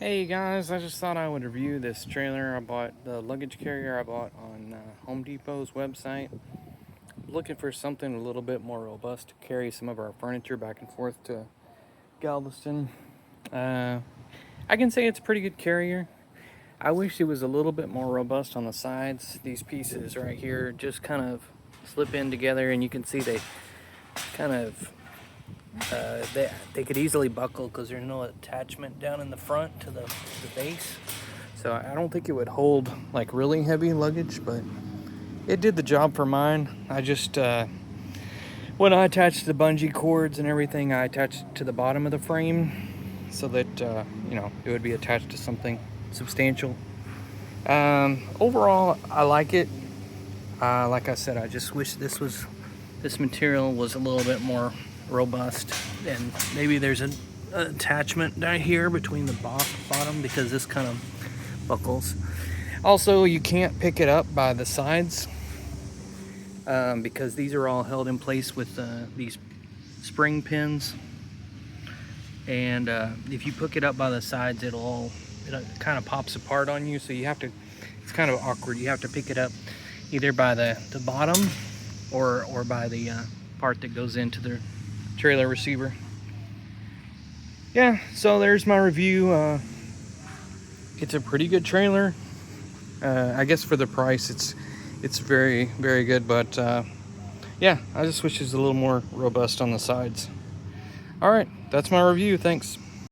Hey guys, I just thought I would review this trailer I bought, the luggage carrier I bought on Home Depot's website. Looking for something a little bit more robust to carry some of our furniture back and forth to Galveston. I can say it's a pretty good carrier. I wish it was a little bit more robust on the sides. These pieces right here just kind of slip in together, and you can see they kind of they could easily buckle because there's no attachment down in the front to the base. So I don't think it would hold like really heavy luggage, but it did the job for mine. I just when I attached the bungee cords and everything, I attached it to the bottom of the frame so that it would be attached to something substantial. Overall, I like it. Like I said, I just wish this material was a little bit more robust, and maybe there's an attachment down here between the bottom because this kind of buckles. Also, you can't pick it up by the sides because these are all held in place with these spring pins, and if you pick it up by the sides, it kind of pops apart on you, so it's kind of awkward. You have to pick it up either by the bottom or by the part that goes into the trailer receiver. Yeah, so there's my review. It's a pretty good trailer. I guess for the price, it's very, very good, but yeah, I just wish it was a little more robust on the sides. All right, that's my review. Thanks.